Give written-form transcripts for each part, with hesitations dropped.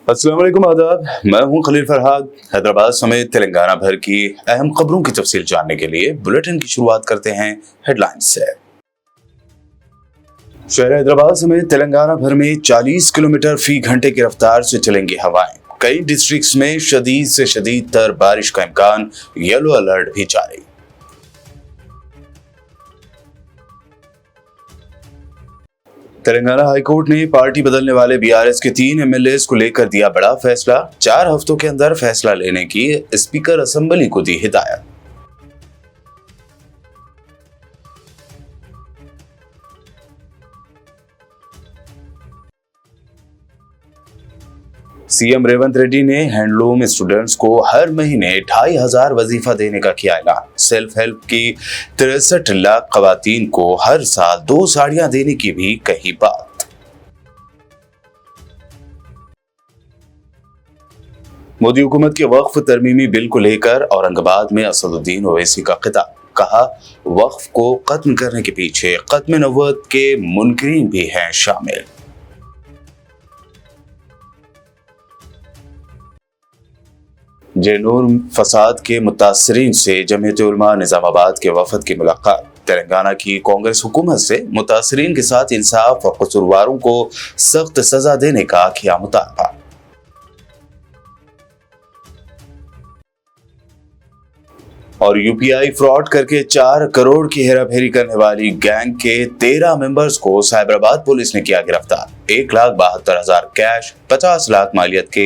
अस्सलाम वालेकुम आदाब। मैं हूं खलील फरहाद। हैदराबाद समेत तेलंगाना भर की अहम खबरों की तफसील जानने के लिए बुलेटिन की शुरुआत करते हैं हेडलाइंस से। शहर हैदराबाद समेत तेलंगाना भर में 40 किलोमीटर फी घंटे की रफ्तार से चलेंगी हवाएं। कई डिस्ट्रिक्ट्स में शदीद से शदीद तर बारिश का इम्कान, येलो अलर्ट भी जारी। तेलंगाना हाईकोर्ट ने पार्टी बदलने वाले बीआरएस के 3 एमएलएस को लेकर दिया बड़ा फैसला। 4 हफ्तों के अंदर फैसला लेने की स्पीकर असेंबली को दी हिदायत। सीएम रेवंत रेड्डी ने हैंडलूम स्टूडेंट्स को हर महीने 2500 वजीफा देने का किया ऐलान। सेल्फ हेल्प की 63 लाख खवातीन को हर साल 2 साड़ियां देने की भी कही बात। मोदी हुकूमत के वक्फ तरमीमी बिल को लेकर औरंगाबाद में असदुद्दीन ओवैसी का खिताब। कहा, वक्फ को खत्म करने के पीछे खत्म नबूवत के मुनकरीन भी हैं शामिल। जेनूर फसाद के मुतासरीन से जमीयत उलमा निजामाबाद के वफद की मुलाकात। तेलंगाना की कांग्रेस हुकूमत से मुतासरीन के साथ इंसाफ और कसूरवारों को सख्त सजा देने का किया मुतालबा। और यूपीआई फ्रॉड करके 4 करोड़ की हेराफेरी करने वाली गैंग के 13 मेंबर्स को साइबराबाद पुलिस ने किया गिरफ्तार। 1,72,000 कैश, 50 लाख मालियत के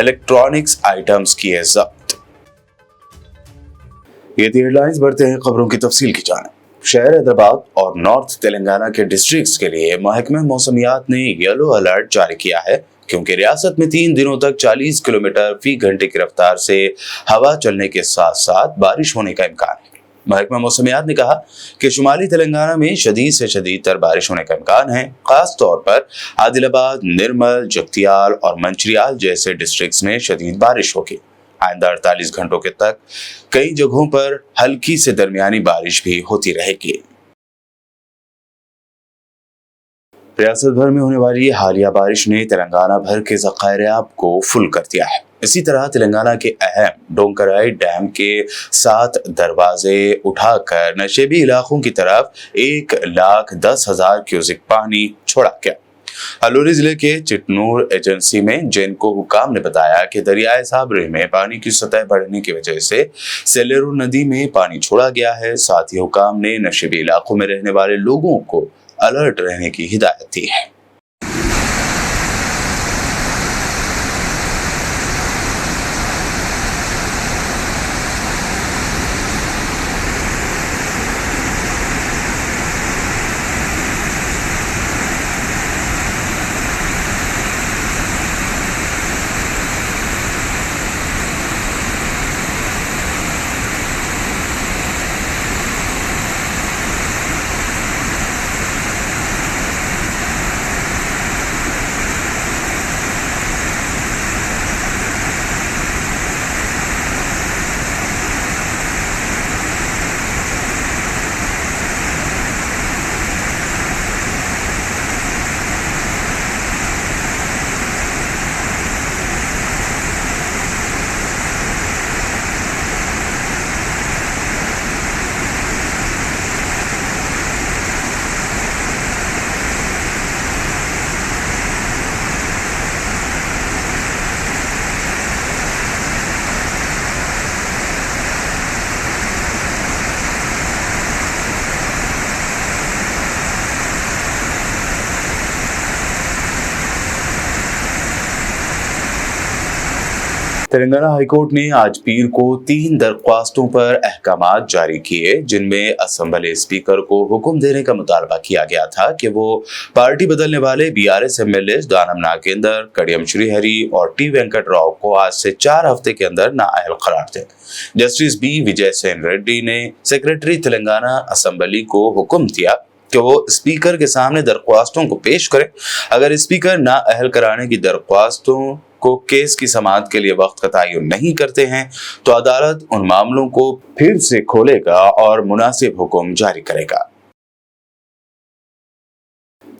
इलेक्ट्रॉनिक्स आइटम्स किए जब्त। ये थी हेडलाइंस। बढ़ते हैं खबरों की तफसील की जानिब। शहर हैदराबाद और नॉर्थ तेलंगाना के डिस्ट्रिक्ट्स के लिए महकमे मौसमियात ने येलो अलर्ट जारी किया है, क्योंकि रियासत में 3 दिनों तक 40 किलोमीटर फी घंटे की रफ्तार से हवा चलने के साथ साथ बारिश होने का इम्कान है। महकमा मौसमियात ने कहा कि शुमाली तेलंगाना में शदीद से शदीद तर बारिश होने का इम्कान है। खास तौर पर आदिलाबाद, निर्मल, जगतियाल और मंचिरियाल जैसे डिस्ट्रिक्ट्स में शदीद बारिश होगी। आइंदा 48 घंटों के तक कई जगहों पर हल्की से दरमियानी बारिश भी होती रहेगी। रियासत भर में होने वाली हालिया बारिश ने तेलंगाना भर के ज़खायर-ए-आब को फुल कर दिया है। इसी तरह तेलंगाना के अहम डोंकराई डैम के 7 दरवाजे उठाकर नशेबी इलाकों की तरफ 1,10,000 क्यूसेक पानी छोड़ा गया। अलूरी जिले के चिटनूर एजेंसी में जेनको हुकाम ने बताया कि दरियाए साबरे में पानी की सतह बढ़ने की वजह से सेलेरू नदी में पानी छोड़ा गया है। साथ ही हुकाम ने नशेबी इलाकों में रहने वाले लोगों को अलर्ट रहने की हिदायत दी है। तेलंगाना हाईकोर्ट ने आज पीर को 3 दरख्वास्तों पर अहकामात जारी किए, जिनमें असेंबली स्पीकर को हुक्म देने का मुतालबा किया गया था कि वो पार्टी बदलने वाले बीआरएस एमएलए दानम नागेंद्र, कडियम श्रीहरि और टी वेंकट राव को आज से 4 हफ्ते के अंदर नाअहल करार दें। जस्टिस बी विजय सेन रेड्डी ने सेक्रेटरी तेलंगाना असेंबली को हुक्म दिया कि वो स्पीकर के सामने दरख्वास्तों को पेश करें। अगर स्पीकर नाअहल कराने की दरख्वास्तों को केस की समाअत के लिए वक्त का तयन नहीं करते हैं तो अदालत उन मामलों को फिर से खोलेगा और मुनासिब हुक्म जारी करेगा।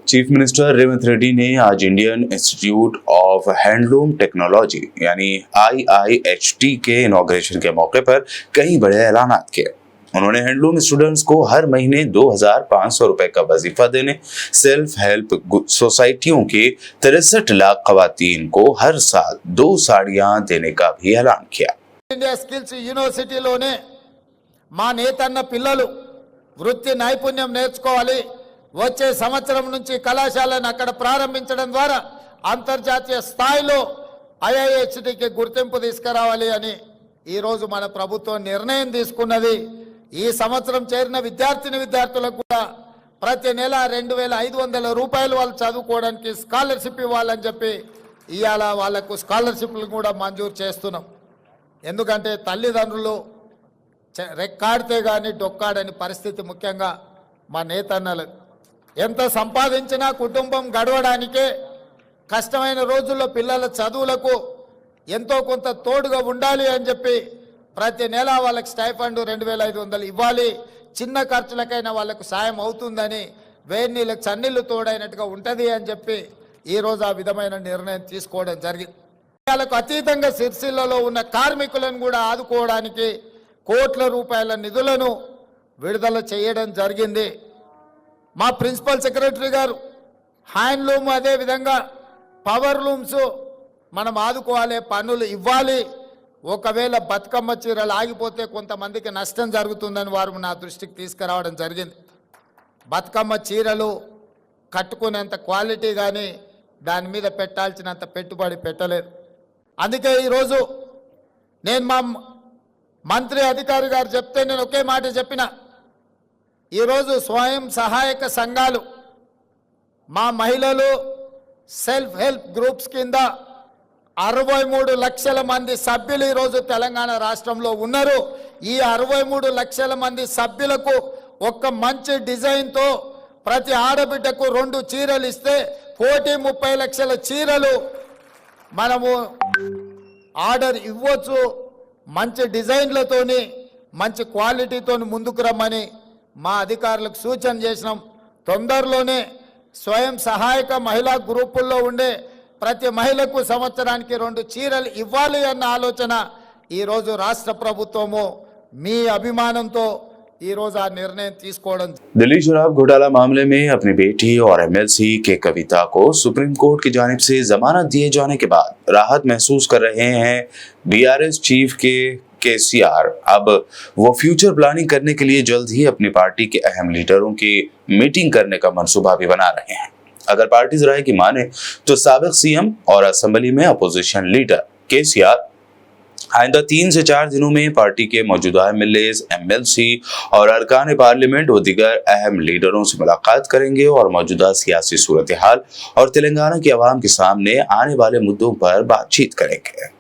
चीफ मिनिस्टर रेवंत रेड्डी ने आज Indian institute of handloom technology यानी IIHT के इनॉग्रेशन के मौके पर कई बड़े ऐलान किए। उन्होंने हैंडलूम स्टूडेंट्स को हर महीने 2,500 रुपए का वजीफा देने, सेल्फ हेल्प सोसाइटियों के 63 लाख खवातीन को हर साल 2 साड़ियां देने का भी ऐलान किया। इंडिया स्किल्स यूनिवर्सिटीलोने మా నేతన్న పిల్లలు వృత్తి నైపుణ్యం నేర్చుకోవాలి, వచ్చే సంవత్సరం నుంచి కళాశాలను అక్కడ ప్రారంభించడం ద్వారా అంతర్జాతీయ స్థాయిలో IIHTకి గుర్తింపు తీసుకురావాలి అని ఈ రోజు మన ప్రభుత్వం నిర్ణయం తీసుకున్నది। ఈ సంవత్సరం చేరిన విద్యార్థులకు కూడా ప్రతి నెల 2,500 రూపాయలు వాళ్ళు చదువుకోవడానికి స్కాలర్షిప్ ఇవ్వాలని చెప్పి ఇయాల వాళ్ళకు స్కాలర్షిప్లు కూడా మంజూరు చేస్తున్నాం। ఎందుకంటే తల్లిదండ్రులు రెక్కాడితే కానీ డొక్కాడని పరిస్థితి, ముఖ్యంగా మా నేతన్నలు ఎంత సంపాదించినా కుటుంబం గడవడానికే కష్టమైన రోజుల్లో పిల్లల చదువులకు ఎంతో కొంత తోడుగా ఉండాలి అని చెప్పి ప్రతి నెల వాళ్ళకి స్టైఫండ్ 2,500 ఇవ్వాలి, చిన్న ఖర్చులకైనా వాళ్ళకు సాయం అవుతుందని, వేడి నీళ్ళకి చన్నీళ్ళు తోడైనట్టుగా ఉంటుంది అని చెప్పి ఈరోజు ఆ విధమైన నిర్ణయం తీసుకోవడం జరిగింది। వాళ్ళకు అతీతంగా సిరిసిల్లలో ఉన్న కార్మికులను కూడా ఆదుకోవడానికి కోట్ల రూపాయల నిధులను విడుదల చేయడం జరిగింది। మా ప్రిన్సిపల్ సెక్రటరీ గారు హ్యాండ్లూమ్ అదే విధంగా పవర్ లూమ్స్ మనం ఆదుకోవాలి, పన్నులు ఇవ్వాలి, ఒకవేళ బతుకమ్మ చీరలు ఆగిపోతే కొంతమందికి నష్టం జరుగుతుందని వారు నా దృష్టికి తీసుకురావడం జరిగింది। బతుకమ్మ చీరలు కట్టుకునేంత క్వాలిటీ కానీ దాని మీద పెట్టాల్సినంత పెట్టుబడి పెట్టలేదు। అందుకే ఈరోజు నేను మా మంత్రి అధికారి గారు చెప్తే నేను ఒకే మాట చెప్పిన, ఈరోజు స్వయం సహాయక సంఘాలు మా మహిళలు సెల్ఫ్ హెల్ప్ గ్రూప్స్ కింద 63 లక్షల మంది సభ్యులు ఈరోజు తెలంగాణ రాష్ట్రంలో ఉన్నారు। ఈ 63 లక్షల మంది సభ్యులకు ఒక మంచి డిజైన్తో ప్రతి ఆడబిడ్డకు 2 చీరలు ఇస్తే 1,30 లక్షల చీరలు మనము ఆర్డర్ ఇవ్వచ్చు। మంచి డిజైన్లతోని మంచి క్వాలిటీతోని ముందుకు రమ్మని మా అధికారులకు సూచన చేసినాం। తొందరలోనే స్వయం సహాయక మహిళా గ్రూపుల్లో ఉండే ప్రతి మహిళకు సంవత్సరానికి 2 చీరలు ఇవ్వాలి అన్న ఆలోచన ఈరోజు రాష్ట్ర ప్రభుత్వము మీ అభిమానంతో ఈరోజు ఆ నిర్ణయం తీసుకోవడం। दिल्ली शराब घोटाला मामले में अपनी बेटी और MLC के कविता को सुप्रीम कोर्ट की जानिब से जमानत दिए जाने के बाद राहत महसूस कर रहे हैं BRS चीफ के KCR। अब वो फ्यूचर प्लानिंग करने के लिए जल्द ही अपनी पार्टी के अहम लीडरों की मीटिंग करने का मंसूबा भी बना रहे हैं। अगर पार्टी राय की माने तो साबिक CM और असेंबली में अपोजिशन लीडर KCR आइंदा 3 से 4 दिनों में पार्टी के मौजूदा MLAs, MLC और अरकान पार्लियामेंट व दीगर अहम लीडरों से मुलाकात करेंगे और मौजूदा सियासी सूरत हाल और तेलंगाना की आवाम के सामने आने वाले मुद्दों पर बातचीत करेंगे।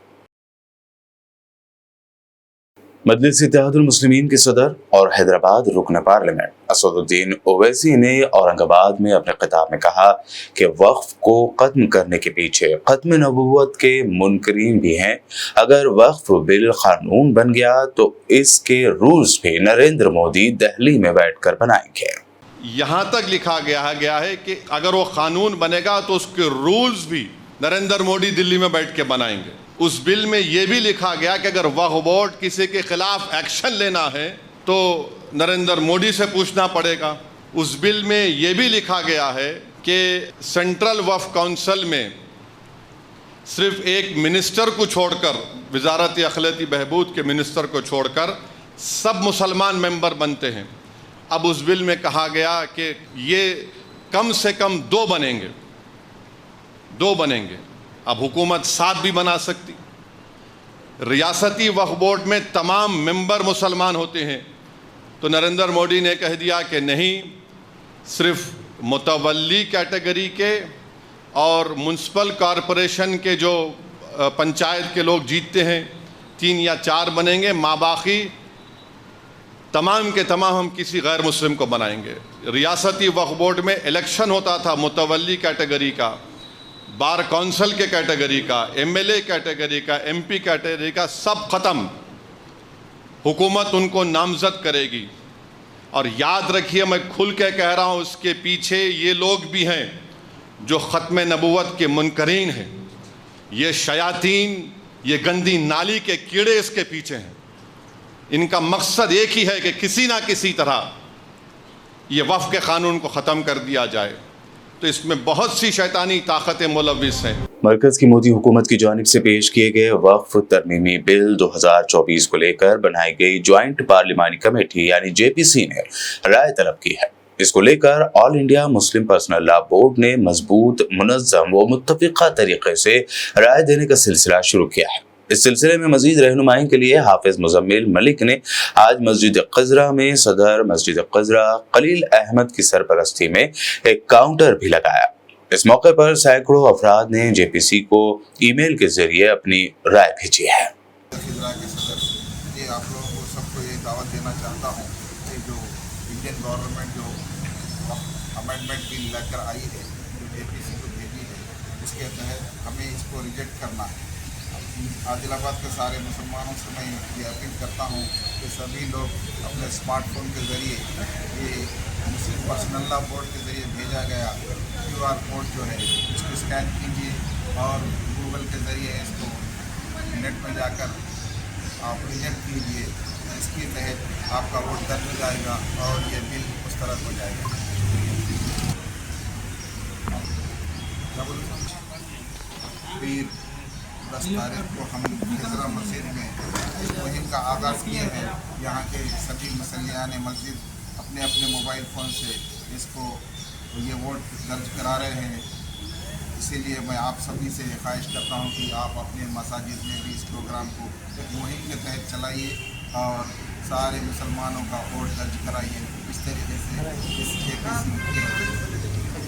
मजलिस इत्तेहादुल मुस्लिमीन के सदर और हैदराबाद रुकन पार्लियामेंट असदुद्दीन ओवैसी ने औरंगाबाद में अपने खिताब में कहा कि वक्फ को खत्म करने के पीछे खत्म नबूवत के मुनकरीन भी हैं। अगर वक्फ बिल कानून बन गया तो इसके रूल्स भी नरेंद्र मोदी दिल्ली में बैठकर बनाएंगे। यहाँ तक लिखा गया है कि अगर वो कानून बनेगा तो उसके रूल्स भी नरेंद्र मोदी दिल्ली में बैठ के बनाएंगे। उस बिल में ये भी लिखा गया कि अगर वक्फ बोर्ड किसी के खिलाफ एक्शन लेना है तो नरेंद्र मोदी से पूछना पड़ेगा। उस बिल में ये भी लिखा गया है कि सेंट्रल वक्फ काउंसिल में सिर्फ एक मिनिस्टर को छोड़कर, वजारत अखिलती बहबूद के मिनिस्टर को छोड़कर सब मुसलमान मेंबर बनते हैं। अब उस बिल में कहा गया कि ये कम से कम 2 बनेंगे। अब हुकूमत 7 भी बना सकती। रियासती वक्फ बोर्ड में तमाम मेंबर मुसलमान होते हैं, तो नरेंद्र मोदी ने कह दिया कि नहीं, सिर्फ मुतवल्ली कैटेगरी के और म्युनिसिपल कॉरपोरेशन के जो पंचायत के लोग जीतते हैं 3 या 4 बनेंगे, बाकी तमाम के तमाम हम किसी गैर मुस्लिम को बनाएंगे। रियासती वक्फ बोर्ड में इलेक्शन होता था मुतवल्ली कैटेगरी का, बार काउंसिल के कैटेगरी का, MLA कैटेगरी का, MP कैटेगरी का, सब ख़त्म। हुकूमत उनको नामजद करेगी। और याद रखिए, मैं खुल के कह रहा हूँ, उसके पीछे ये लोग भी हैं जो ख़त्म नबुव्वत के मुनकरीन हैं। ये शयातीन, ये गंदी नाली के कीड़े इसके पीछे हैं। इनका मकसद एक ही है कि किसी ना किसी तरह ये वफ़ के क़ानून को ख़त्म कर दिया जाए। तो इसमें बहुत सी शैतानी ताकतें मुलव्विस हैं। मरकज की मोदी हुकूमत की जानिब से पेश किए गए वक्फ तरमीमी बिल 2024 को लेकर बनाई गई ज्वाइंट पार्लिमानी कमेटी यानी जेपीसी ने राय तलब की है। इसको लेकर all India Muslim personal law board ने मजबूत, मुनज़्ज़म व मुत्तफ़िक़ा तरीके से राय देने का सिलसिला शुरू किया है। इस सिलसिले में मजीद रहनुमाई के लिए हाफिज मुजम्मिल मलिक ने आज मस्जिद क़ज़रा में सदर मस्जिद क़ज़रा खलील अहमद की सरपरस्ती में एक काउंटर भी लगाया। इस मौके पर सैकड़ों अफराद ने जेपीसी को ईमेल के जरिए अपनी राय भेजी है। आप लोगों को सबको ये दावत देना चाहता हूँ कि जो इंडियन गवर्नमेंट जो अमेंडमेंट बिल लेकर आई है, जो जेपीसी को भेजी है, उसके तहत हमें इसको रिजेक्ट करना है। आदिलाबाद के सारे मुसलमानों से मैं ये अपील करता हूँ कि सभी लोग अपने स्मार्टफोन के ज़रिए ये मुस्लिम पर्सनल लॉ बोर्ड के ज़रिए भेजा गया QR कोड जो है इसको स्कैन कीजिए और गूगल के ज़रिए इसको नेट में जाकर आप रिजेक्ट कीजिए। इसके तहत आपका वोट दर्ज हो जाएगा और ये बिल मुस्तरद हो जाएगा। फिर 10 तारीख को हम क़ज़रा मस्जिद में इस मुहिम का आगाज़ किए हैं। यहाँ के सभी मुसल्लियान मस्जिद अपने अपने मोबाइल फ़ोन से इसको ये वोट दर्ज करा रहे हैं। इसीलिए मैं आप सभी से ख्वाहिश करता हूँ कि आप अपने मसाजिद में भी इस प्रोग्राम को मुहिम के तहत चलाइए और सारे मुसलमानों का वोट दर्ज कराइए। इस तरीके से इस जेपीसी के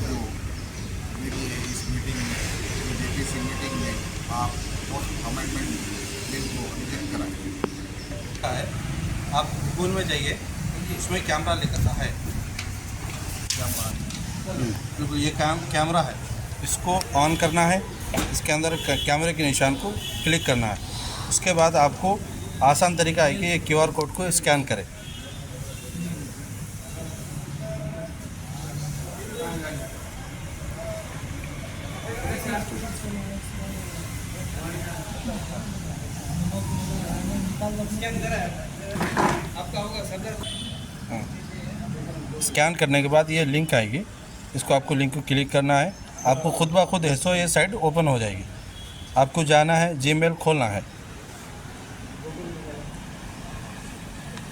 जो इस मीटिंग में जेपीसी मीटिंग में आप अमेंडमेंट बिल को रिजेक्ट कराइए। आप गूगल में जाइए, उसमें कैमरा लिखा है, ये कैमरा है, इसको ऑन करना है। इसके अंदर कैमरे के निशान को क्लिक करना है। उसके बाद आपको आसान तरीका है कि ये QR कोड को स्कैन करें। स्कैन करने के बाद ये लिंक आएगी, इसको आपको लिंक को क्लिक करना है। आपको खुद ब खुद ऐसो ये साइट ओपन हो जाएगी। आपको जाना है, जीमेल खोलना है।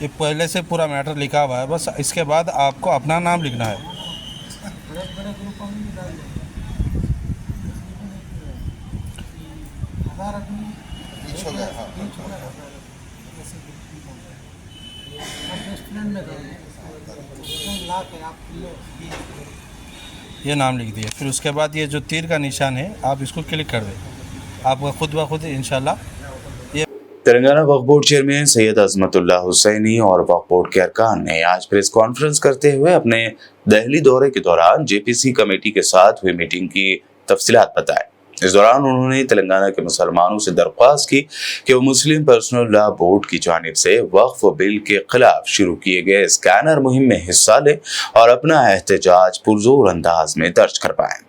ये पहले से पूरा मैटर लिखा हुआ है, बस इसके बाद आपको अपना नाम लिखना है। ये नाम लिख दिए, फिर उसके बाद ये जो तीर का निशान है आप इसको क्लिक कर दें। आपका खुद ब खुद इंशाल्लाह। तेलंगाना वक्फ बोर्ड चेयरमैन सैयद अजमतुल्लाह हुसैनी और वक्फ बोर्ड के अरकान ने आज प्रेस कॉन्फ्रेंस करते हुए अपने दिल्ली दौरे के दौरान जेपीसी कमेटी के साथ हुई मीटिंग की तफसीलात बताए। इस दौरान उन्होंने तेलंगाना के मुसलमानों से दरख्वास्त की कि वो मुस्लिम पर्सनल लॉ बोर्ड की जानिब से वक्फ बिल के खिलाफ शुरू किए गए स्कैनर मुहिम में हिस्सा लें और अपना एहतजाज पुरजोर अंदाज में दर्ज करवाएं।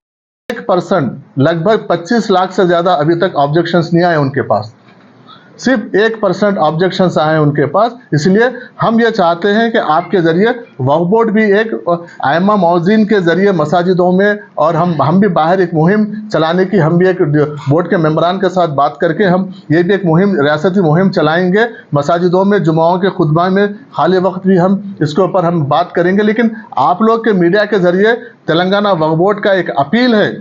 1% लगभग 25 लाख से ज्यादा अभी तक ऑब्जेक्शंस नहीं आए उनके पास, सिर्फ 1% ऑब्जेक्शंस आए उनके पास। इसलिए हम ये चाहते हैं कि आपके ज़रिए वक्फ बोर्ड भी एक आइम्मा मौज़ीन के ज़रिए मसाजिदों में और हम भी बाहर एक मुहिम चलाने की, हम भी एक बोर्ड के मेंबरान के साथ बात करके हम ये भी एक मुहिम, रियासती मुहिम चलाएंगे। मसाजिदों में जुमाओं के खुतबा में खाली वक्त भी हम इसके ऊपर हम बात करेंगे। लेकिन आप लोग के मीडिया के ज़रिए तेलंगाना वक्फ बोर्ड का एक अपील है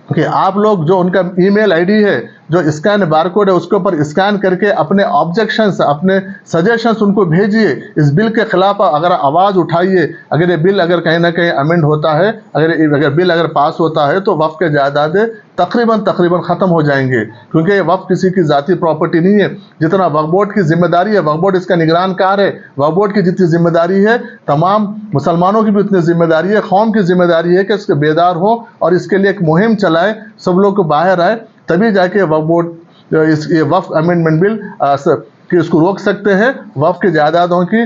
कि आप लोग जो उनका ईमेल आईडी है, जो स्कैन बारकोड है, उसके ऊपर स्कैन करके अपने ऑब्जेक्शंस, अपने सजेशंस उनको भेजिए। इस बिल के खिलाफ अगर आवाज़ उठाइए। अगर ये बिल अगर कहीं ना कहीं अमेंड होता है, अगर बिल अगर पास होता है तो वक्फ के जायदादें तकरीबन ख़त्म हो जाएंगे, क्योंकि वक्फ किसी की ज़ाती प्रॉपर्टी नहीं है। जितना वक्फ बोर्ड की जिम्मेदारी है, वक्फ बोर्ड इसका निगरानकार है, वक्फ बोर्ड की जितनी जिम्मेदारी है तमाम मुसलमानों की भी उतनी जिम्मेदारी है, कौम की जिम्मेदारी है कि इसके बेदार हो और इसके लिए एक मुहिम चलाए, सब लोग को बाहर आए, तभी जाके वक्फ बोर्ड ये वक्फ अमेंडमेंट बिल कि इसको रोक सकते हैं। वक्फ की जायदादों की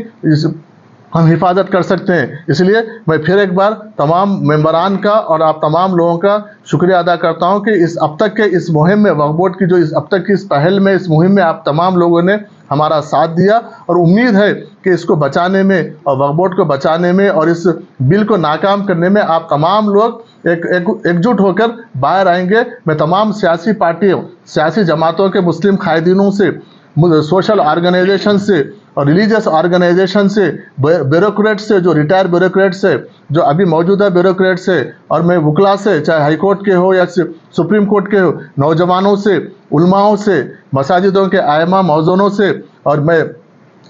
हम हिफाजत कर सकते हैं। इसलिए मैं फिर एक बार तमाम मेंबरान का और आप तमाम लोगों का शुक्रिया अदा करता हूं कि इस अब तक के इस मुहिम में वक्फ बोर्ड की जो इस अब तक की इस पहल में, इस मुहिम में आप तमाम लोगों ने हमारा साथ दिया और उम्मीद है कि इसको बचाने में और वक्फ बोर्ड को बचाने में और इस बिल को नाकाम करने में आप तमाम लोग एकजुट होकर बाहर आएंगे। मैं तमाम सियासी पार्टियों, सियासी जमातों के, मुस्लिम कायदीनों से, सोशल ऑर्गेनाइजेशन से और रिलीजियस ऑर्गेनाइजेशन से, ब्यूरोक्रेट से, जो रिटायर्ड ब्यूरोक्रेट से, जो अभी मौजूदा ब्यूरोक्रेट से, और मैं वकला से, चाहे हाई कोर्ट के हो या सुप्रीम कोर्ट के हो, नौजवानों से, उलमाओं से, मसाजिदों के आयमा मौजूनों से, और मैं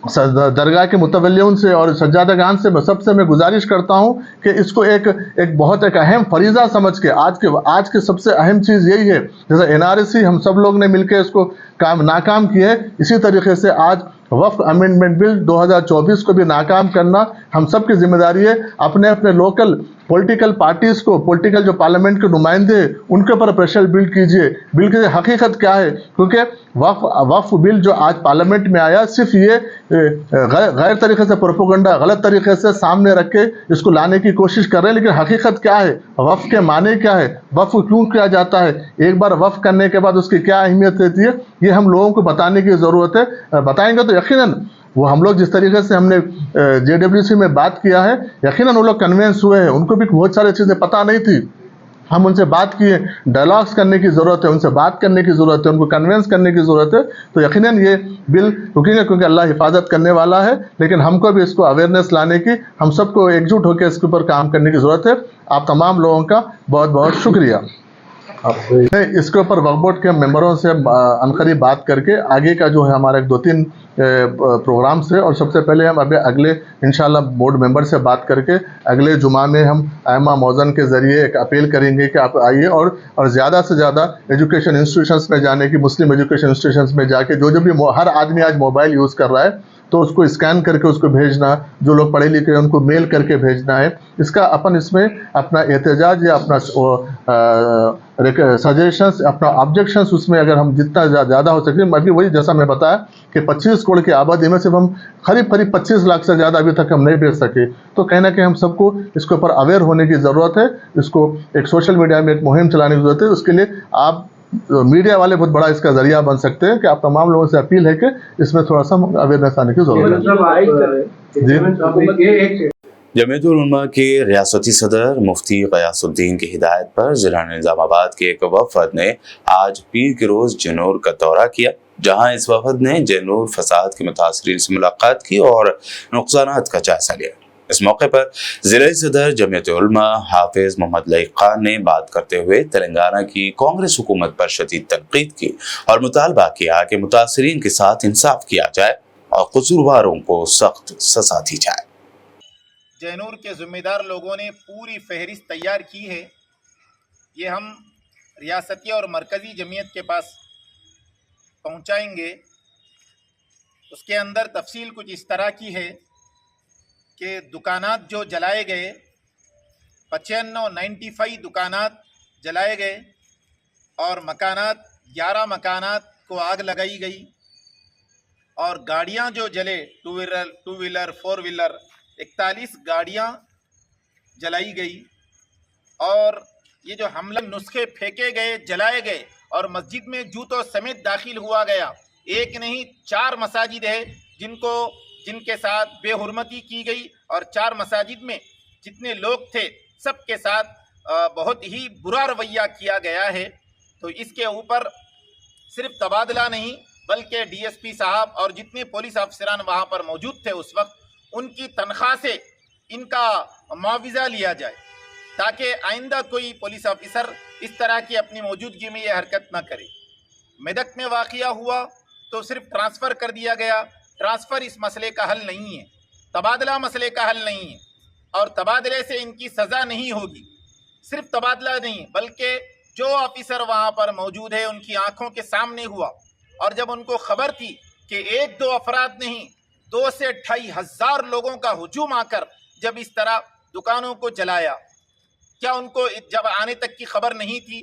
दरगाह के मुतवल्लियों से और सज्जादगान से मैं गुजारिश करता हूं कि इसको एक बहुत एक अहम फरीज़ा समझ के आज के सबसे अहम चीज़ यही है, जैसे एनआरसी हम सब लोग ने मिलकर इसको नाकाम किया है, इसी तरीके से आज वक्फ अमेंडमेंट बिल 2024 को भी नाकाम करना हम सब की जिम्मेदारी है। अपने अपने लोकल पॉलिटिकल पार्टीज़ को, पॉलिटिकल जो पार्लियामेंट के नुमाइंदे हैं, उनके ऊपर प्रेशर बिल्ड कीजिए। बिल की हकीकत क्या है, क्योंकि वक्फ बिल जो आज पार्लियामेंट में आया, सिर्फ ये गैर तरीके से प्रोपेगेंडा, गलत तरीके से सामने रख के इसको लाने की कोशिश कर रहे हैं, लेकिन हकीकत क्या है, वक्फ के माने क्या है, वक्फ क्यों किया जाता है, एक बार वक्फ करने के बाद उसकी क्या अहमियत रहती है, ये हम लोगों को बताने की ज़रूरत है। बताएंगे तो यकीनन वो हम लोग जिस तरीके से हमने JWC में बात किया है, यकीनन वो लोग कन्वेंस हुए हैं, उनको भी बहुत सारी चीज़ें पता नहीं थी। हम उनसे बात किए, डायलॉग्स करने की ज़रूरत है, उनसे बात करने की ज़रूरत है, उनको कन्वेंस करने की ज़रूरत है। तो यकीनन ये बिल रुकेंगे, क्योंकि अल्लाह हिफाजत करने वाला है, लेकिन हमको भी इसको अवेयरनेस लाने की, हम सबको एकजुट होकर इसके ऊपर काम करने की ज़रूरत है। आप तमाम लोगों का बहुत बहुत शुक्रिया। इसके ऊपर वक्फ बोर्ड के मेंबरों से अनकरीब बात करके आगे का जो है हमारा 2-3 प्रोग्राम से, और सबसे पहले हम अगले इंशाल्लाह बोर्ड मेंबर से बात करके अगले जुमा में हम आयमा मौज़न के ज़रिए एक अपील करेंगे कि आप आइए और ज़्यादा से ज़्यादा एजुकेशन इंस्टीट्यूशंस में जाने की, मुस्लिम एजुकेशन इंस्टीट्यूशंस में जाके जो भी हर आदमी आज मोबाइल यूज़ कर रहा है, तो उसको स्कैन करके उसको भेजना, जो लोग पढ़े लिखे हैं उनको मेल करके भेजना है। इसका अपन इसमें अपना एहतजाज या अपना सजेशंस, अपना ऑब्जेक्शंस उसमें अगर हम जितना ज़्यादा हो सके, अभी वही जैसा मैं बताया कि 25 करोड़ की आबादी में सिर्फ हम करीब 25 लाख से ज़्यादा अभी तक हम नहीं भेज सके। तो कहीं ना कहीं हम सबको इसके ऊपर अवेयर होने की ज़रूरत है, इसको एक सोशल मीडिया में एक मुहिम चलाने की ज़रूरत है। उसके लिए आप मीडिया वाले बहुत बड़ा इसका जरिया बन सकते हैं कि आप तमाम लोगों से अपील है कि इसमें थोड़ा सा अवेयरनेस आने की जरूरत है। जमीयतुल उलमा के रियासती सदर मुफ्ती ग़यासुद्दीन की हिदायत पर ज़िला निज़ामाबाद के एक वफ़द ने आज पीर के रोज़ जनूर का दौरा किया, जहां इस वफ़द ने जनूर फसाद के मुतासरीन से मुलाकात की और नुकसानात का जायजा लिया। इस मौके पर ज़िला सदर जमीयत उलमा हाफिज मोहम्मद लईक खान ने बात करते हुए तेलंगाना की कांग्रेस हुकूमत पर शदीद तनकीद की और मुतालबा किया कि मुतासरीन के साथ इंसाफ किया जाए और कसूरवारों को सख्त सजा दी जाए। जैनूर के ज़िम्मेदार लोगों ने पूरी फहरिस्त तैयार की है, ये हम रियासती और मरकज़ी जमीयत के पास पहुंचाएंगे। उसके अंदर तफसील कुछ इस तरह की है कि दुकानात जो जलाए गए, 95 दुकानात जलाए गए और मकानात 11 मकानात को आग लगाई गई, और गाड़ियां जो जले, टू व्हीलर 4 व्हीलर 41 गाड़ियां जलाई गई, और ये जो हमला नुस्खे फेंके गए, जलाए गए और मस्जिद में जूतों समेत दाखिल हुआ गया। एक नहीं 4 मसाजिद है जिनके साथ बेहुरमती की गई, और 4 मसाजिद में जितने लोग थे सबके साथ बहुत ही बुरा रवैया किया गया है। तो इसके ऊपर सिर्फ तबादला नहीं, बल्कि DSP साहब और जितने पुलिस अफसरान वहाँ पर मौजूद थे उस वक्त, उनकी तनख्वाह से इनका मुआवजा लिया जाए, ताकि आइंदा कोई पुलिस ऑफिसर इस तरह की अपनी मौजूदगी में ये हरकत न करे। मेदक में वाक़या हुआ तो सिर्फ ट्रांसफ़र कर दिया गया। ट्रांसफ़र इस मसले का हल नहीं है, तबादला मसले का हल नहीं है, और तबादले से इनकी सज़ा नहीं होगी। सिर्फ तबादला नहीं, बल्कि जो ऑफिसर वहाँ पर मौजूद है उनकी आंखों के सामने हुआ, और जब उनको खबर थी कि 1-2 अफराद नहीं 2 से 2,500 लोगों का हुजूम आकर जब इस तरह दुकानों को जलाया, क्या उनको जब आने तक की खबर नहीं थी?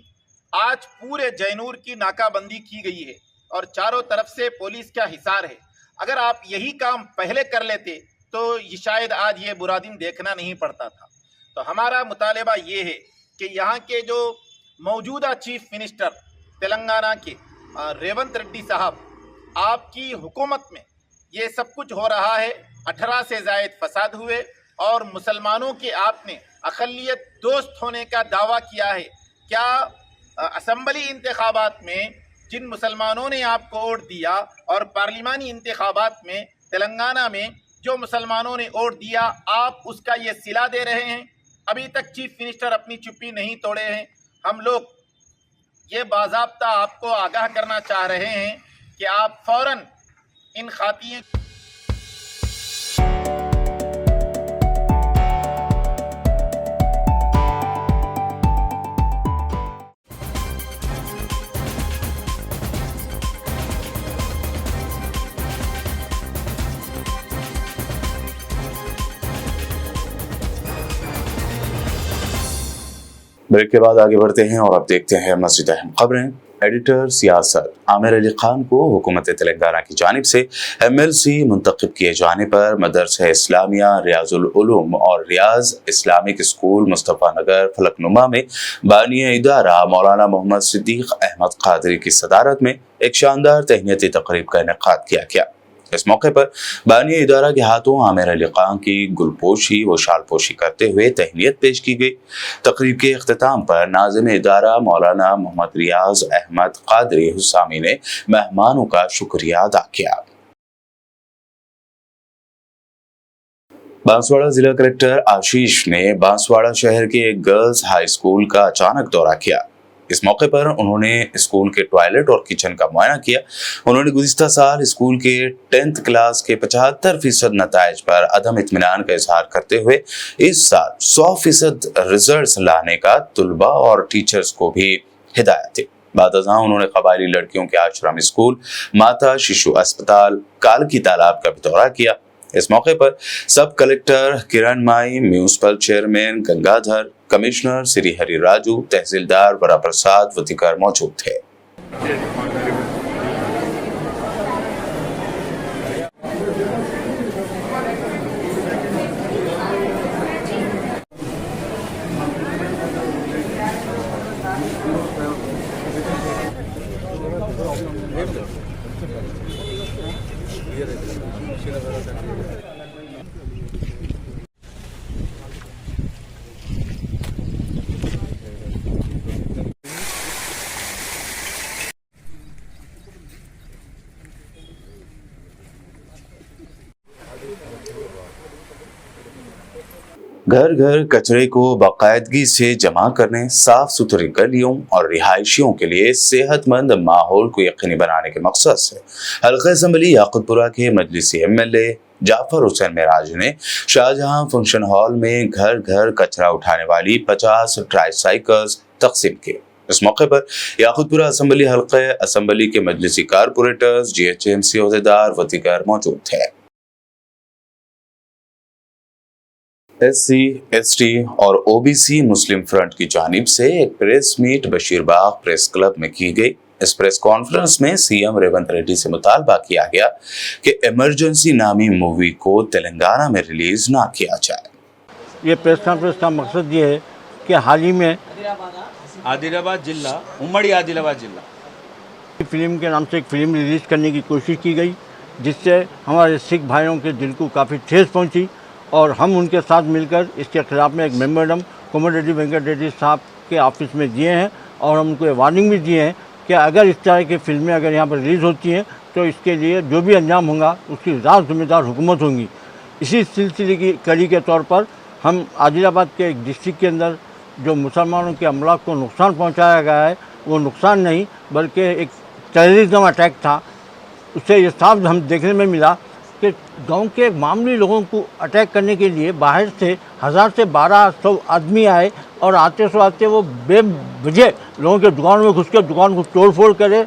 आज पूरे जैनूर की नाकाबंदी की गई है और चारों तरफ से पुलिस का हिसार है। अगर आप यही काम पहले कर लेते तो ये शायद आज ये बुरा दिन देखना नहीं पड़ता था। तो हमारा मुतालबा ये है कि यहाँ के जो मौजूदा चीफ मिनिस्टर तेलंगाना के रेवंत रेड्डी साहब, आपकी हुकूमत में ये सब कुछ हो रहा है। 18 से ज़ायद फसाद हुए और मुसलमानों के आपने अक़लियत दोस्त होने का दावा किया है। क्या असम्बली इंतखाबात में जिन मुसलमानों ने आपको वोट दिया और पार्लिमानी इंतखाबात में तेलंगाना में जो मुसलमानों ने वोट दिया, आप उसका ये सिला दे रहे हैं? अभी तक चीफ मिनिस्टर अपनी चुप्पी नहीं तोड़े हैं। हम लोग ये बाज़ाब्ता आपको आगाह करना चाह रहे हैं कि आप फ़ौरन इन खातियों ब्रेक के बाद आगे बढ़ते हैं और अब देखते हैं मज़ीद अहम खबरें। एडिटर सियासत आमिर अली खान को हुकूमत तेलंगाना की जानिब से MLC मुंतखब किए जाने पर मदरसा इस्लामिया रियाजुल उलूम और रियाज इस्लामिक स्कूल मुस्तफ़ा नगर फलकनुमा में बानी इदारा मौलाना मोहम्मद सिद्दीक अहमद कादरी की सदारत में एक शानदार तहनीती तकरीब का इनेकाद किया गया। इस मौके पर बानी इदारा के हाथों आमिर अली खान की गुलपोशी व शालपोशी करते हुए तहनीत पेश की गई। तकरीब के अख्तिताम पर नाज़िम इदारा मौलाना मोहम्मद रियाज अहमद कादरी हुसामी ने मेहमानों का शुक्रिया अदा किया। बांसवाड़ा जिला कलेक्टर आशीष ने बांसवाड़ा शहर के एक गर्ल्स हाई स्कूल का अचानक दौरा किया। इस मौके पर उन्होंने स्कूल के टॉयलेट और किचन का मुआयना किया। उन्होंने गुज़िश्ता साल स्कूल के 10th क्लास के 75% नताइज पर अदम इत्मीनान का इजहार करते हुए इस साल 100% रिजल्ट लाने का तुलबा और टीचर्स को भी हिदायत दी। बाद उन्होंने कबायली लड़कियों के आश्रम स्कूल, माता शिशु अस्पताल, कालकी तालाब का भी दौरा किया। इस मौके पर sub collector Kiran Mai, municipal chairman Gangadhar, commissioner Shri Hari Raju, तहसीलदार वरा प्रसाद व दीगर मौजूद थे। घर घर कचरे को बाकायदगी से जमा करने, साफ सुथरी गलियों और रिहायशियों के लिए सेहतमंद माहौल को यकीनी बनाने के मकसद से हल्का असम्बली याकुतपुरा के मजलिसी MLA जाफर हुसैन मेराज ने शाहजहां फंक्शन हॉल में घर घर कचरा उठाने वाली 50 ट्राईसाइकिल्स तकसीम की। इस मौके पर याकुतपुरा असम्बली हल्के असम्बली के मजलिसी कारपोरेटर्स, GHMC ओहदेदार व दीगर मौजूद थे। SC, ST और OBC मुस्लिम फ्रंट की जानिब से एक press meet Basheerbagh press club में की गई। इस प्रेस कॉन्फ्रेंस में CM रेवंत रेड्डी से मुतालबा किया गया कि इमरजेंसी नामी मूवी को तेलंगाना में रिलीज ना किया जाए। ये प्रेस कॉन्फ्रेंस का मकसद ये है कि हाल ही में आदिलाबाद जिला, उम्मड़ी आदिलाबाद जिला फिल्म के नाम से एक फिल्म रिलीज़ करने की कोशिश की गई, जिससे हमारे सिख भाइयों के दिल को काफ़ी ठेस पहुंची और हम उनके साथ मिलकर इसके खिलाफ में एक मेमोरेंडम कोमटिरेड्डी वेंकट रेड्डी साहब के ऑफिस में दिए हैं और हम उनको वार्निंग भी दिए हैं कि अगर इस तरह की फिल्में अगर यहाँ पर रिलीज़ होती हैं तो इसके लिए जो भी अंजाम होगा उसकी राज जिम्मेदार हुकूमत होंगी। इसी सिलसिले की कड़ी के तौर पर हम आदिलाबाद के एक डिस्ट्रिक्ट के अंदर जो मुसलमानों के अमलाक को नुकसान पहुँचाया गया है, वो नुकसान नहीं बल्कि एक टेररिज्म अटैक था। उससे ये साफ हम देखने में मिला कि गांव के मामूली लोगों को अटैक करने के लिए बाहर से 1000 से 1200 आदमी आए और आते सो आते वो बेवजह लोगों के दुकान में घुस के दुकान को तोड़ फोड़ करे,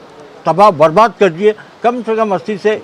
तबाह बर्बाद कर दिए। कम से कम 80 से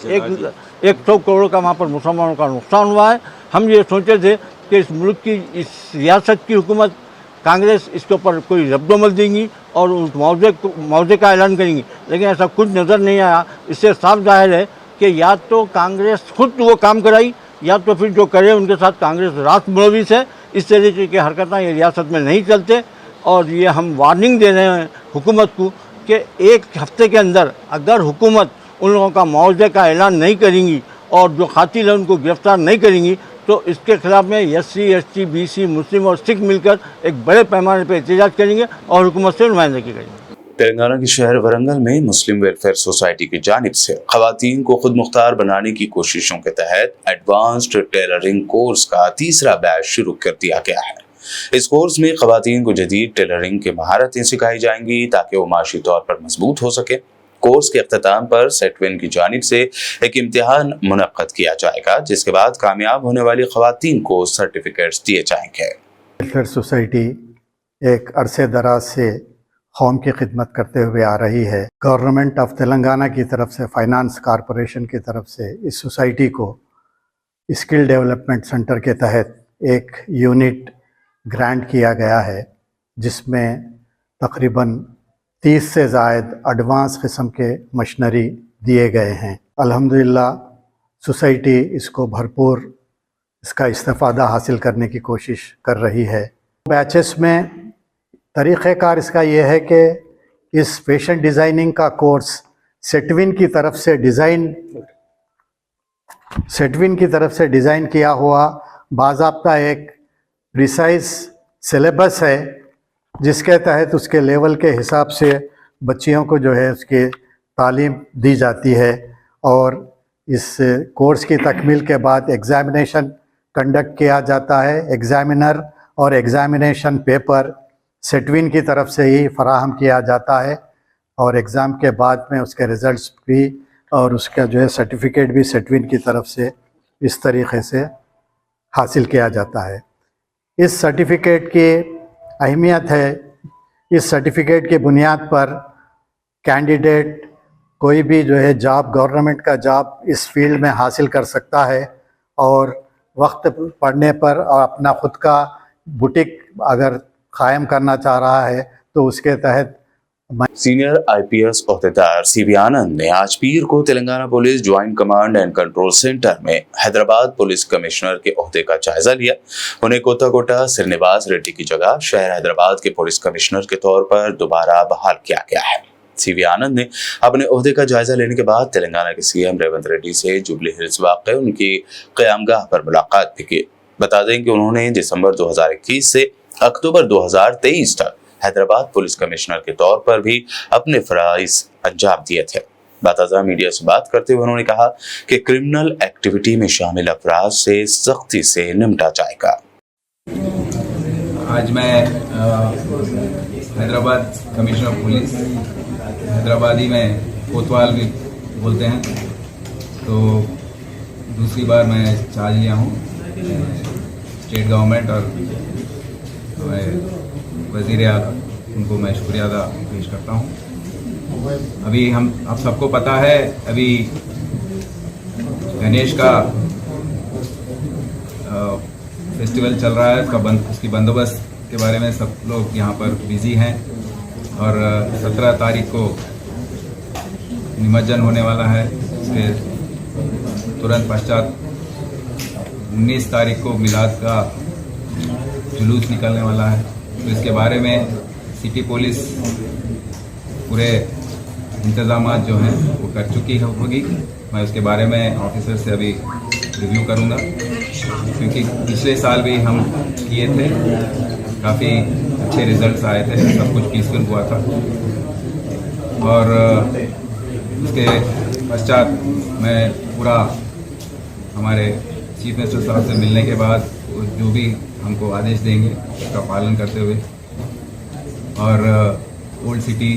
100 करोड़ का वहाँ पर मुसलमानों का नुकसान हुआ है। हम ये सोचे थे कि इस मुल्क की इस रियासत की हुकूमत कांग्रेस इसके ऊपर कोई रद्दमल देंगी और उस मुआवजे का ऐलान करेंगी, लेकिन ऐसा कुछ नज़र नहीं आया। इससे साफ जाहिर है कि या तो कांग्रेस खुद वो काम कराई या तो फिर जो करे उनके साथ कांग्रेस राष्ट्र मुलविस है। इस तरीके की हरकतें ये रियासत में नहीं चलते और ये हम वार्निंग दे रहे हैं हुकूमत को कि एक हफ्ते के अंदर अगर हुकूमत उन लोगों का मुआवजे का ऐलान नहीं करेंगी और जो कातिल है उनको गिरफ्तार नहीं करेंगी तो इसके खिलाफ में SC, ST, BC, मुस्लिम और सिख मिलकर एक बड़े पैमाने पर एहतजाज करेंगे और हुकूमत से नुमाइंदगी करेंगे। तेलंगाना के शहर वरंगल में मुस्लिम वेलफेयर सोसाइटी की जानिब से खवातीन को खुद मुख्तार बनाने की कोशिशों के तहत एडवांस्ड टेलरिंग कोर्स का तीसरा बैच शुरू कर दिया गया है। इस कोर्स में खवातीन को जदीद टेलरिंग की महारतें सिखाई जाएंगी ताकि वो माशी तौर पर मजबूत हो सके। कोर्स के अख्ताम पर सेटविन की जानिब से एक इम्तिहान मुनक्कद किया जाएगा, जिसके बाद कामयाब होने वाली खवातीन को सर्टिफिकेट्स दिए जाएंगे। वेलफेयर सोसाइटी एक अरसे दराज से कौम की खिदमत करते हुए आ रही है। गवर्नमेंट ऑफ तेलंगाना की तरफ से, फाइनेंस कॉरपोरेशन की तरफ से इस सोसाइटी को स्किल डेवलपमेंट सेंटर के तहत एक यूनिट ग्रांट किया गया है, जिसमें तकरीबन 30 से ज़ायद एडवांस किस्म के मशीनरी दिए गए हैं। अल्हम्दुलिल्लाह सोसाइटी इसको भरपूर इसका इस्तेफ़ादा हासिल करने की कोशिश कर रही है। बैचेस में तरीक़ेकार इसका ये है कि इस फैशन डिज़ाइनिंग का कोर्स सेटविन की तरफ से डिज़ाइन किया हुआ बाज़ाब्ता एक प्रिसाइज सिलेबस है, जिसके तहत उसके लेवल के हिसाब से बच्चियों को जो है उसकी तालीम दी जाती है और इस कोर्स की तकमील के बाद एग्ज़ामिनेशन कंडक्ट किया जाता है। एग्ज़ामिनर और एग्ज़ामिनेशन पेपर सेटविन की तरफ से ही फराहम किया जाता है और एग्ज़ाम के बाद में उसके रिज़ल्ट्स भी और उसका जो है सर्टिफिकेट भी सेटविन की तरफ से इस तरीक़े से हासिल किया जाता है। इस सर्टिफिकेट की अहमियत है, इस सर्टिफिकेट की बुनियाद पर कैंडिडेट कोई भी जो है जॉब, गवर्नमेंट का जॉब इस फील्ड में हासिल कर सकता है और वक्त पड़ने पर और अपना ख़ुद का बुटीक अगर कायम करना चाह रहा है तो उसके तहत। सीनियर IPS ओहदेदार CV आनंद ने आज पीर को Telangana police joint command and control centre में हैदराबाद पुलिस कमिश्नर के ओहदे का जायजा लिया। उन्हें कोताकोटा श्रीनिवास रेड्डी की जगह शहर हैदराबाद के पुलिस कमिश्नर के तौर पर दोबारा बहाल किया गया है। CV आनंद ने अपने ओहदे का जायजा लेने के बाद तेलंगाना के CM रेवंत रेड्डी से जुबली हिल्स वाक़े उनकी क़यामगाह पर मुलाकात भी की। बता दें कि उन्होंने दिसंबर 2021 से अक्टूबर 2023 तक हैदराबाद पुलिस कमिश्नर के तौर पर भी अपने फराइज अंजाम दिए थे। बाताज़ा मीडिया से बात करते हुए उन्होंने कहा कि क्रिमिनल एक्टिविटी में शामिल अफराद से सख्ती से निपटा जाएगा। आज मैं हैदराबाद कमिश्नर पुलिस, हैदराबादी में कोतवाल भी बोलते हैं, तो दूसरी बार मैं चार्ज लिया हूँ स्टेट गवर्नमेंट और तो मैं वज़ीर आला उनको मैं शुक्रिया अदा पेश करता हूँ। अभी आप सबको पता है, अभी गणेश का फेस्टिवल चल रहा है, उसकी बंदोबस्त के बारे में सब लोग यहाँ पर बिज़ी हैं और 17 तारीख को निमज्जन होने वाला है। उसके तुरंत पश्चात 19 तारीख को मिलाद का जुलूस निकलने वाला है। तो इसके बारे में सिटी पुलिस पूरे इंतज़ामात जो हैं वो कर चुकी होगी। मैं उसके बारे में ऑफिसर से अभी रिव्यू करूंगा, क्योंकि पिछले साल भी हम किए थे, काफ़ी अच्छे रिजल्ट्स आए थे, सब कुछ पीसफुल हुआ था। और उसके पश्चात मैं पूरा हमारे चीफ मिनिस्टर साहब से मिलने के बाद जो भी हमको आदेश देंगे उसका पालन करते हुए और ओल्ड सिटी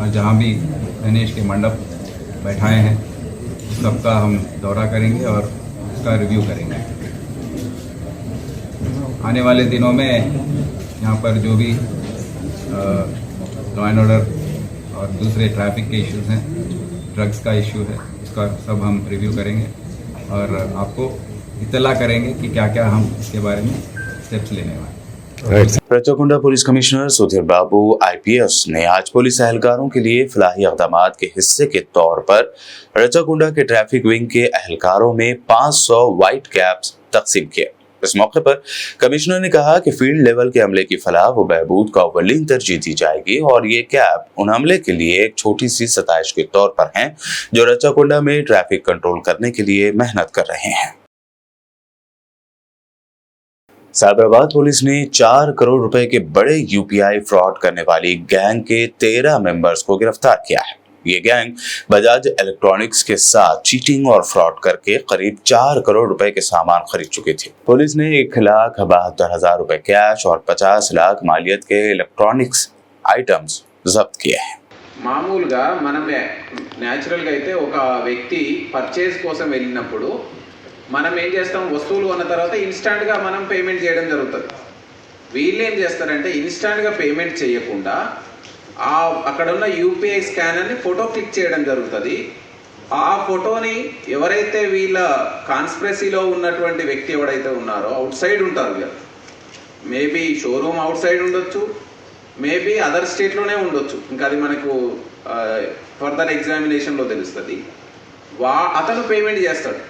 जहाँ भी गणेश के मंडप बैठाए हैं उस सबका हम दौरा करेंगे और उसका रिव्यू करेंगे। आने वाले दिनों में यहाँ पर जो भी लॉ एंड ऑर्डर और दूसरे ट्रैफिक के इश्यूज हैं, ड्रग्स का इश्यू है, उसका सब हम रिव्यू करेंगे और आपको इत्तला करेंगे कि क्या क्या हम इसके बारे में स्टेप्स लेने वाले हैं। रचाकुंडा पुलिस कमिश्नर सुधीर बाबू IPS ने आज पुलिस एहलकारों के लिए फलाही इक़दामात के हिस्से के तौर पर रचाकुंडा के ट्रैफिक विंग के एहलकारों में 500 व्हाइट कैप्स तकसीम किए। इस मौके पर कमिश्नर ने कहा कि फील्ड लेवल के अमले की फलाह व बहबूद को अव्वलीन तरजीह दी जाएगी और ये कैप उन अमले के लिए एक छोटी सी सताइश के तौर पर हैं जो रचाकुंडा में ट्रैफिक कंट्रोल करने के लिए मेहनत कर रहे हैं। साइबराबाद पुलिस ने 4 करोड़ रुपए के बड़े UPI फ्रॉड करने वाली गैंग के 13 मेंबर्स को गिरफ्तार किया है। ये गैंग बजाज इलेक्ट्रॉनिक्स के साथ चीटिंग और फ्रॉड करके करीब 4 करोड़ रुपए के सामान खरीद चुकी थी। पुलिस ने 1,72,000 रुपए कैश और 50 लाख मालियत के इलेक्ट्रॉनिक्स आइटम्स जब्त किए हैं। మామూలుగా మనమే న్యాచురల్గా అయితే ఒక వ్యక్తి పర్చేజ్ కోసం వెళ్ళినప్పుడు మనం ఏం చేస్తాం, వస్తువులు కొన్న తర్వాత ఇన్స్టాంట్గా మనం పేమెంట్ చేయడం జరుగుతుంది. వీళ్ళు ఏం చేస్తారంటే ఇన్స్టాంట్గా పేమెంట్ చేయకుండా అక్కడ ఉన్న UPI స్కానర్ని ఫోటో క్లిక్ చేయడం జరుగుతుంది. ఆ ఫోటోని ఎవరైతే వీళ్ళ కాన్స్పిరసీలో ఉన్నటువంటి వ్యక్తి ఎవరైతే ఉన్నారో అవుట్ సైడ్ ఉంటారు, మేబీ షోరూమ్ అవుట్ సైడ్ ఉండొచ్చు, మేబీ అదర్ స్టేట్లోనే ఉండొచ్చు, ఇంకా అది మనకు ఫర్దర్ ఎగ్జామినేషన్లో తెలుస్తుంది. అతను పేమెంట్ చేస్తాడు.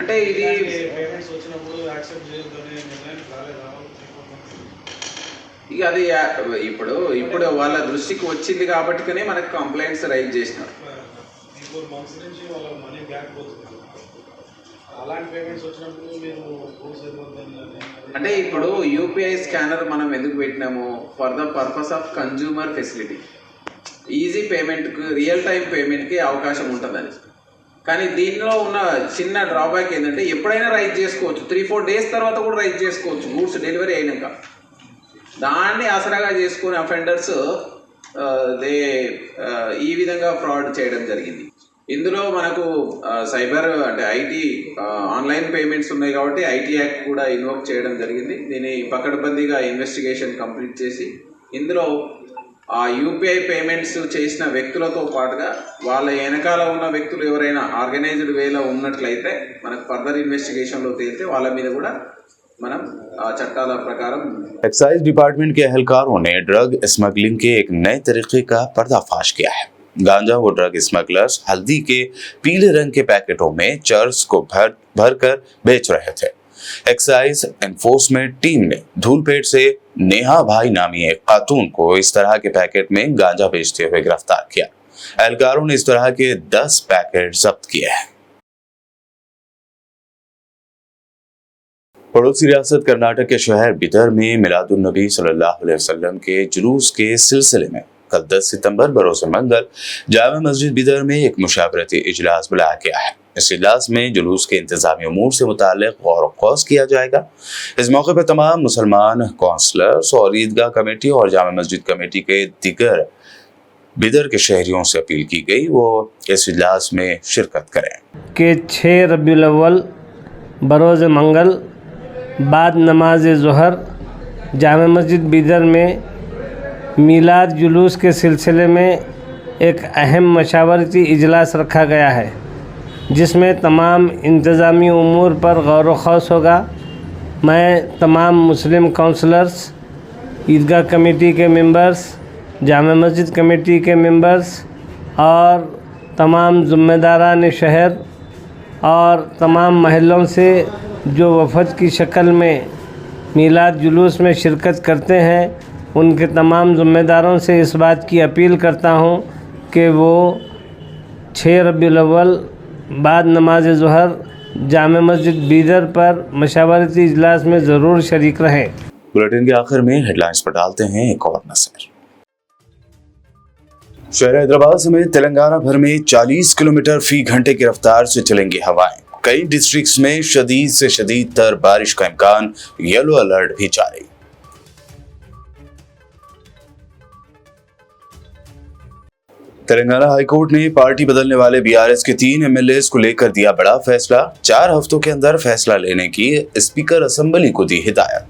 అంటే ఇది ఇక అది ఇప్పుడు వాళ్ళ దృష్టికి వచ్చింది కాబట్టినే మనకు కంప్లైంట్స్ రైజ్ చేసినారు. అంటే ఇప్పుడు UPI స్కానర్ మనం ఎందుకు పెట్టినాము, for the purpose of consumer facility, easy పేమెంట్కి రియల్ టైం పేమెంట్కి అవకాశం ఉంటుందని. కానీ దీనిలో ఉన్న చిన్న డ్రాబ్యాక్ ఏంటంటే ఎప్పుడైనా రైజ్ చేసుకోవచ్చు, 3-4 డేస్ తర్వాత కూడా రైజ్ చేసుకోవచ్చు గూడ్స్ డెలివరీ అయినాక. దాన్ని ఆసరాగా చేసుకునే అఫెండర్స్ ఈ విధంగా ఫ్రాడ్ చేయడం జరిగింది. ఇందులో మనకు సైబర్ అంటే ఐటీ ఆన్లైన్ పేమెంట్స్ ఉన్నాయి కాబట్టి IT యాక్ట్ కూడా ఇన్వోక్ చేయడం జరిగింది. దీన్ని పకడ్బందీగా ఇన్వెస్టిగేషన్ కంప్లీట్ చేసి ఇందులో ఆ UPI పేమెంట్స్ చేసిన వ్యక్తులతో పాటుగా వాళ్ళ వెనకాల ఉన్న వ్యక్తులు ఎవరైనా ఆర్గనైజ్డ్ వేలో ఉన్నట్లయితే మనకు ఫర్దర్ ఇన్వెస్టిగేషన్లో తేలితే వాళ్ళ మీద కూడా మనం ఆ చట్టాల ప్రకారం. एक्साइज डिपार्टमेंट के एहलकारों ने ड्रग स्मगलिंग के एक नए तरीके का पर्दाफाश किया है। गांजा व ड्रग स्मगलर्स हल्दी के पीले रंग के पैकेटों में चर्स को भर कर बेच रहे थे। एक्साइज एनफोर्समेंट टीम ने धूलपेट से नेहा भाई नामी एक खातून को इस तरह के पैकेट में गांजा बेचते हुए गिरफ्तार किया। एहलकारों ने इस तरह के 10 पैकेट जब्त किए हैं। पड़ोसी रियासत कर्नाटक के शहर बिदर में मिलादुन नबी सल्लल्लाहु अलैहि वसल्लम के जुलूस के सिलसिले में कल 10 सितंबर बरोज़ मंगल जामा मस्जिद बिदर में एक मुशावरती इजलास बुलाया गया है। इस इजलास में जुलूस के इंतजामी उमूर से मुताल्लिक गौर ख़ौस किया जाएगा। इस मौके पर तमाम मुसलमान काउंसलर्स और ईदगाह कमेटी और जामा मस्जिद कमेटी के दीगर बिदर के शहरियों से अपील की गई वो इस इजलास में शिरकत करें। के 6 रबीउल अव्वल बरोज़ मंगल बाद नमाज ज़ोहर जामा मस्जिद बिदर में मीलाद जुलूस के सिलसिले में एक अहम मशावरती इजलास रखा गया है जिसमें तमाम इंतज़ामी उमूर पर गौर व ख़ौस होगा। मैं तमाम मुस्लिम काउंसलर्स, ईदगाह कमेटी के मेंबर्स, जामा मस्जिद कमेटी के मेंबर्स और तमाम ज़िम्मेदारान शहर और तमाम महलों से जो वफ़द की शक्ल में मीलाद जुलूस में शिरकत करते हैं उनके तमाम ज़िम्मेदारों से इस बात की अपील करता हूँ कि वो 6 रबीउल अव्वल बाद नमाज ज़ोहर जामा मस्जिद बिदर पर मशावरती इजलास में ज़रूर शरीक रहें। बुलेटिन के आखिर में हेडलाइंस पर डालते हैं एक और नजर। शहर हैदराबाद समेत तेलंगाना भर में 40 किलोमीटर फी घंटे की रफ्तार से चलेंगी हवाएं। कई डिस्ट्रिक्ट्स में शदीद से शदीद तर बारिश का इम्कान, येलो अलर्ट भी जारी। तेलंगाना हाईकोर्ट ने पार्टी बदलने वाले BRS के 3 MLAs को लेकर दिया बड़ा फैसला। 4 हफ्तों के अंदर फैसला लेने की स्पीकर असेंबली को दी हिदायत।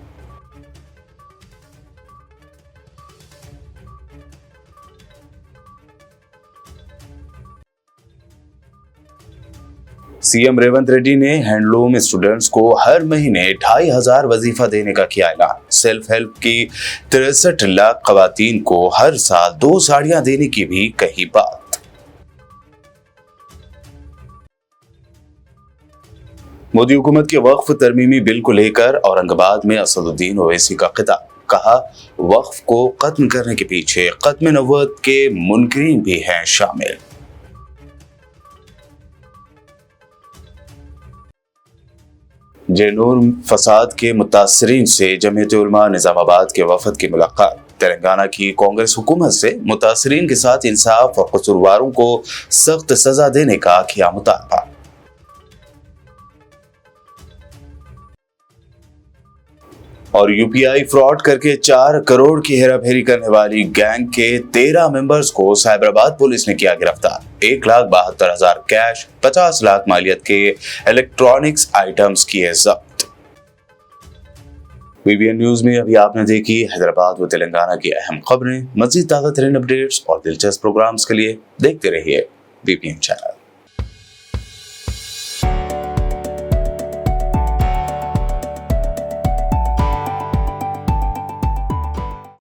सीएम रेवंत रेड्डी ने हैंडलूम स्टूडेंट्स को हर महीने 2500 वजीफा देने का किया ऐलान। सेल्फ हेल्प की 63 लाख खवातीन को हर साल 2 साड़ियां देने की भी कही बात। मोदी हुकूमत के वक्फ तरमीमी बिल को लेकर औरंगाबाद में असदुद्दीन ओवैसी का खिताब। कहा, वक्फ को खत्म करने के पीछे खत्म नबूवत के मुनकरीन भी हैं शामिल। जेनूर फसाद के मुतासरीन से जमीयत उलमा निजामाबाद के वफद की मुलाकात। तेलंगाना की कांग्रेस हुकूमत से मुतासरीन के साथ इंसाफ और कसूरवारों को सख्त सजा देने का किया मुतालबा। और यूपीआई फ्रॉड करके 4 करोड़ की हेराफेरी करने वाली गैंग के 13 मेंबर्स को साइबराबाद पुलिस ने किया गिरफ्तार। 1,72,000 कैश, 50 लाख मालियत के इलेक्ट्रॉनिक्स आइटम्स किए जब्त। वीबीएन न्यूज में अभी आपने देखी हैदराबाद व तेलंगाना की अहम खबरें। मजीद ताज़ा तरीन अपडेट्स और दिलचस्प प्रोग्राम्स के लिए देखते रहिए वीबीएन चैनल।